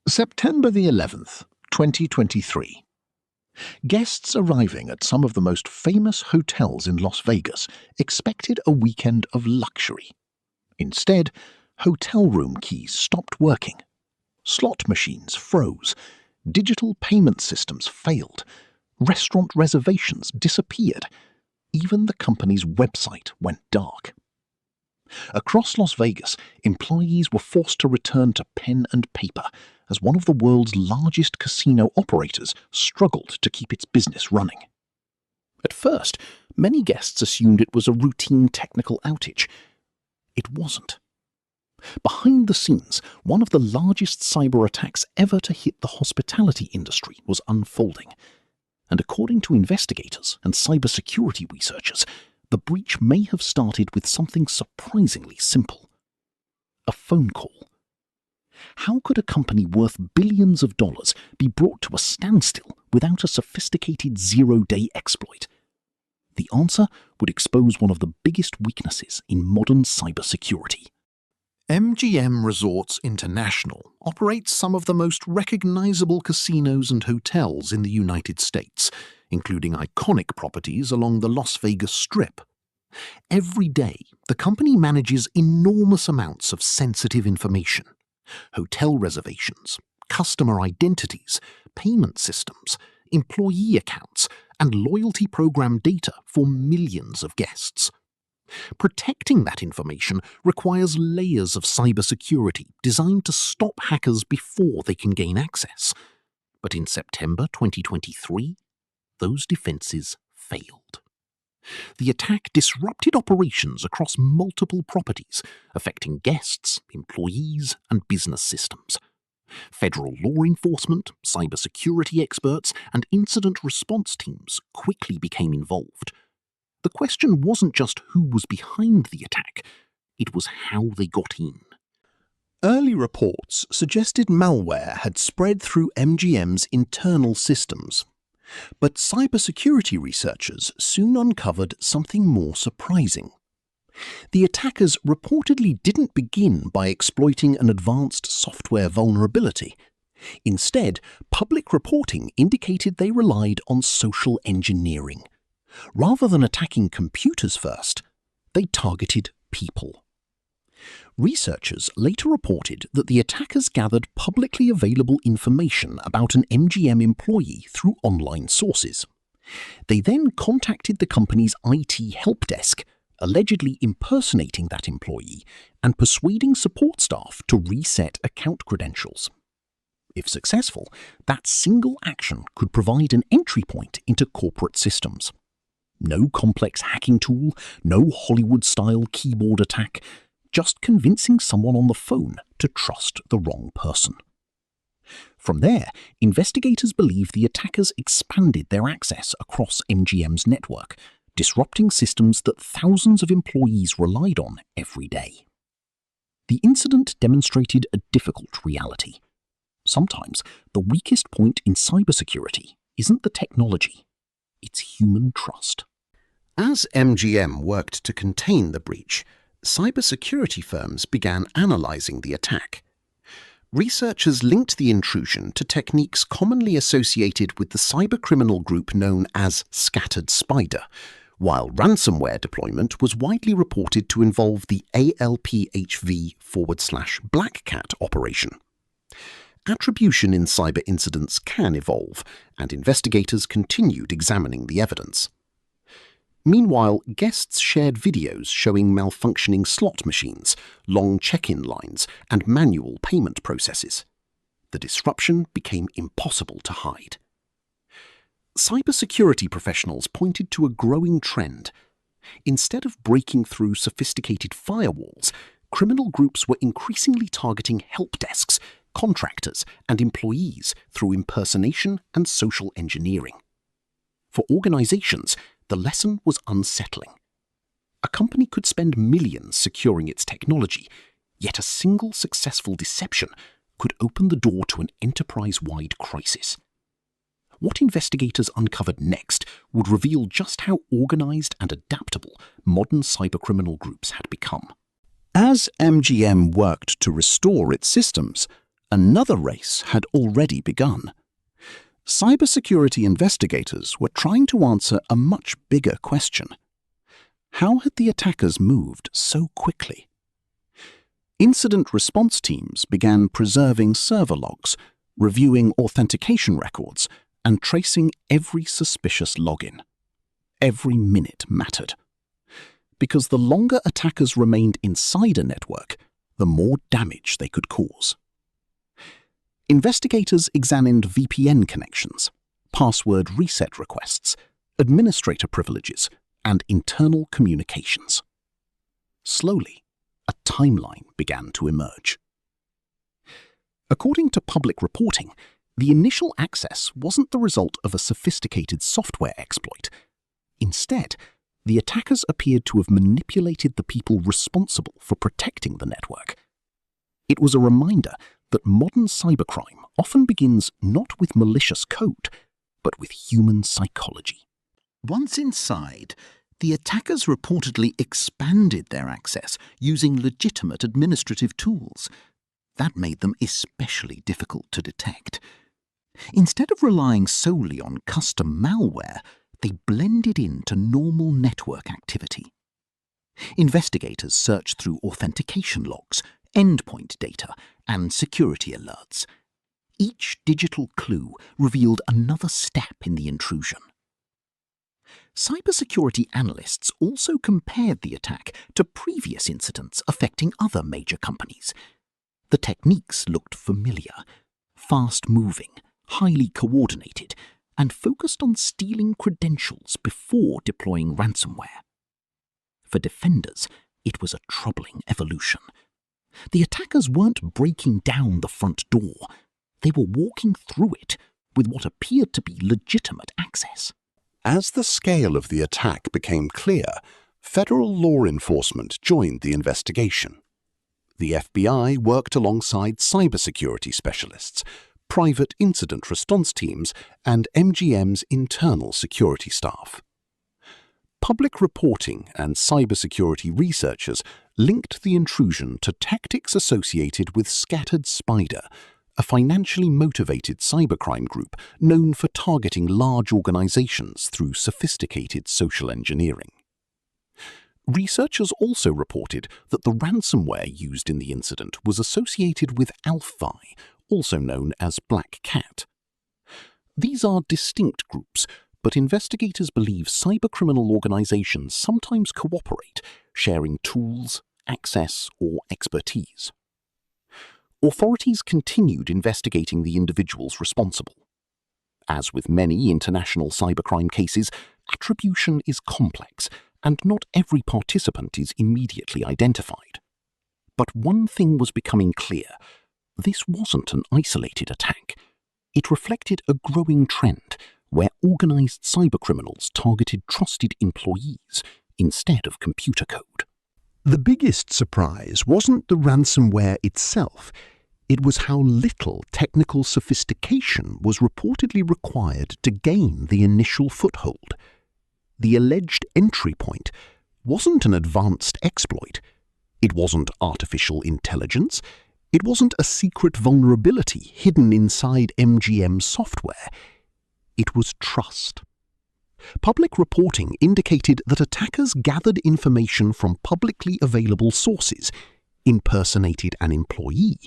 September the 11th, 2023. Guests arriving at some of the most famous hotels in Las Vegas expected a weekend of luxury. Instead, hotel room keys stopped working. Slot machines froze. Digital payment systems failed. Restaurant reservations disappeared. Even the company's website went dark. Across Las Vegas, employees were forced to return to pen and paper as one of the world's largest casino operators struggled to keep its business running. At first, many guests assumed it was a routine technical outage. It wasn't. Behind the scenes, one of the largest cyber attacks ever to hit the hospitality industry was unfolding. And according to investigators and cybersecurity researchers, the breach may have started with something surprisingly simple: a phone call. How could a company worth billions of dollars be brought to a standstill without a sophisticated zero-day exploit? The answer would expose one of the biggest weaknesses in modern cybersecurity. MGM Resorts International operates some of the most recognizable casinos and hotels in the United States, including iconic properties along the Las Vegas Strip. Every day, the company manages enormous amounts of sensitive information: hotel reservations, customer identities, payment systems, employee accounts, and loyalty program data for millions of guests. Protecting that information requires layers of cybersecurity designed to stop hackers before they can gain access. But in September 2023, those defenses failed. The attack disrupted operations across multiple properties, affecting guests, employees, and business systems. Federal law enforcement, cybersecurity experts, and incident response teams quickly became involved. The question wasn't just who was behind the attack, it was how they got in. Early reports suggested malware had spread through MGM's internal systems. But cybersecurity researchers soon uncovered something more surprising. The attackers reportedly didn't begin by exploiting an advanced software vulnerability. Instead, public reporting indicated they relied on social engineering. Rather than attacking computers first, they targeted people. Researchers later reported that the attackers gathered publicly available information about an MGM employee through online sources. They then contacted the company's IT help desk, allegedly impersonating that employee and persuading support staff to reset account credentials. If successful, that single action could provide an entry point into corporate systems. No complex hacking tool, no Hollywood-style keyboard attack, just convincing someone on the phone to trust the wrong person. From there, investigators believe the attackers expanded their access across MGM's network, disrupting systems that thousands of employees relied on every day. The incident demonstrated a difficult reality. Sometimes, the weakest point in cybersecurity isn't the technology, it's human trust. As MGM worked to contain the breach, cybersecurity firms began analyzing the attack. Researchers linked the intrusion to techniques commonly associated with the cybercriminal group known as Scattered Spider, while ransomware deployment was widely reported to involve the ALPHV/BlackCat operation. Attribution in cyber incidents can evolve, and investigators continued examining the evidence. Meanwhile, guests shared videos showing malfunctioning slot machines, long check-in lines, and manual payment processes. The disruption became impossible to hide. Cybersecurity professionals pointed to a growing trend. Instead of breaking through sophisticated firewalls, criminal groups were increasingly targeting help desks, contractors, and employees through impersonation and social engineering. For organizations, the lesson was unsettling. A company could spend millions securing its technology, yet a single successful deception could open the door to an enterprise-wide crisis. What investigators uncovered next would reveal just how organized and adaptable modern cybercriminal groups had become. As MGM worked to restore its systems, Another race had already begun. Cybersecurity investigators were trying to answer a much bigger question. How had the attackers moved so quickly? Incident response teams began preserving server logs, reviewing authentication records, and tracing every suspicious login. Every minute mattered. Because the longer attackers remained inside a network, the more damage they could cause. Investigators examined VPN connections, password reset requests, administrator privileges, and internal communications. Slowly, a timeline began to emerge. According to public reporting, the initial access wasn't the result of a sophisticated software exploit. Instead, the attackers appeared to have manipulated the people responsible for protecting the network. It was a reminder that modern cybercrime often begins not with malicious code, but with human psychology. Once inside, the attackers reportedly expanded their access using legitimate administrative tools. That made them especially difficult to detect. Instead of relying solely on custom malware, they blended into normal network activity. Investigators searched through authentication logs, endpoint data, and security alerts. Each digital clue revealed another step in the intrusion. Cybersecurity analysts also compared the attack to previous incidents affecting other major companies. The techniques looked familiar, fast-moving, highly coordinated, and focused on stealing credentials before deploying ransomware. For defenders, it was a troubling evolution. The attackers weren't breaking down the front door. They were walking through it with what appeared to be legitimate access. As the scale of the attack became clear, federal law enforcement joined the investigation. The FBI worked alongside cybersecurity specialists, private incident response teams, and MGM's internal security staff. Public reporting and cybersecurity researchers linked the intrusion to tactics associated with Scattered Spider, a financially motivated cybercrime group known for targeting large organizations through sophisticated social engineering. Researchers also reported that the ransomware used in the incident was associated with ALPHV, also known as BlackCat. These are distinct groups, but investigators believe cybercriminal organizations sometimes cooperate, sharing tools, access, or expertise. Authorities continued investigating the individuals responsible. As with many international cybercrime cases, attribution is complex, and not every participant is immediately identified. But one thing was becoming clear: this wasn't an isolated attack. It reflected a growing trend where organized cybercriminals targeted trusted employees instead of computer code. The biggest surprise wasn't the ransomware itself. It was how little technical sophistication was reportedly required to gain the initial foothold. The alleged entry point wasn't an advanced exploit. It wasn't artificial intelligence. It wasn't a secret vulnerability hidden inside MGM software. It was trust. Public reporting indicated that attackers gathered information from publicly available sources, impersonated an employee,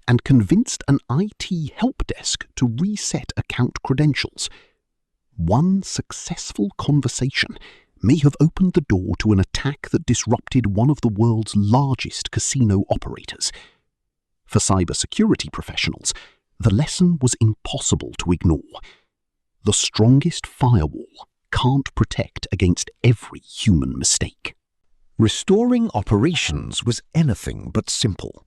and convinced an IT help desk to reset account credentials. One successful conversation may have opened the door to an attack that disrupted one of the world's largest casino operators. For cybersecurity professionals, the lesson was impossible to ignore. The strongest firewall can't protect against every human mistake. Restoring operations was anything but simple.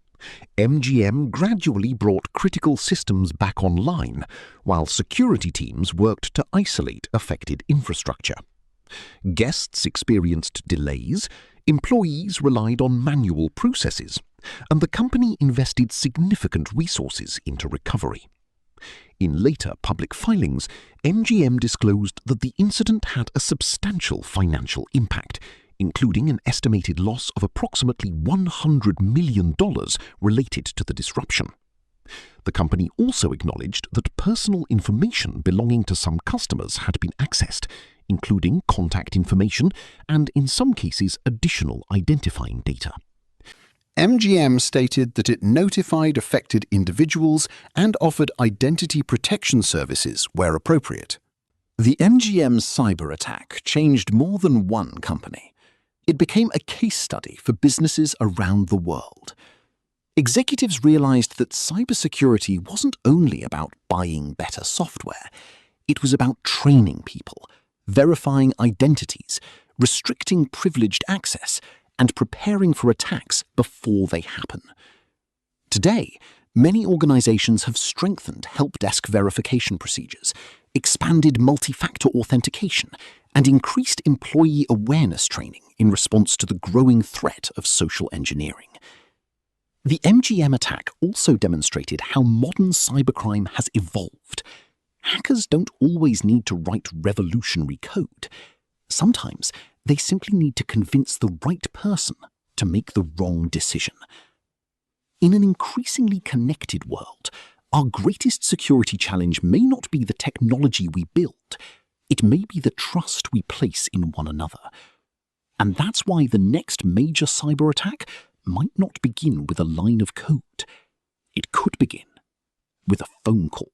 MGM gradually brought critical systems back online, while security teams worked to isolate affected infrastructure. Guests experienced delays, employees relied on manual processes, and the company invested significant resources into recovery. In later public filings, MGM disclosed that the incident had a substantial financial impact, including an estimated loss of approximately $100 million related to the disruption. The company also acknowledged that personal information belonging to some customers had been accessed, including contact information and, in some cases, additional identifying data. MGM stated that it notified affected individuals and offered identity protection services where appropriate. The MGM Cyberattack changed more than one company. It became a case study for businesses around the world. Executives realized that cybersecurity wasn't only about buying better software. It was about training people, verifying identities, restricting privileged access, and preparing for attacks before they happen. Today, many organizations have strengthened help desk verification procedures, expanded multi-factor authentication, and increased employee awareness training in response to the growing threat of social engineering. The MGM attack also demonstrated how modern cybercrime has evolved. Hackers don't always need to write revolutionary code. Sometimes they simply need to convince the right person to make the wrong decision. In an increasingly connected world, our greatest security challenge may not be the technology we build. It may be the trust we place in one another. And that's why the next major cyber attack might not begin with a line of code. It could begin with a phone call.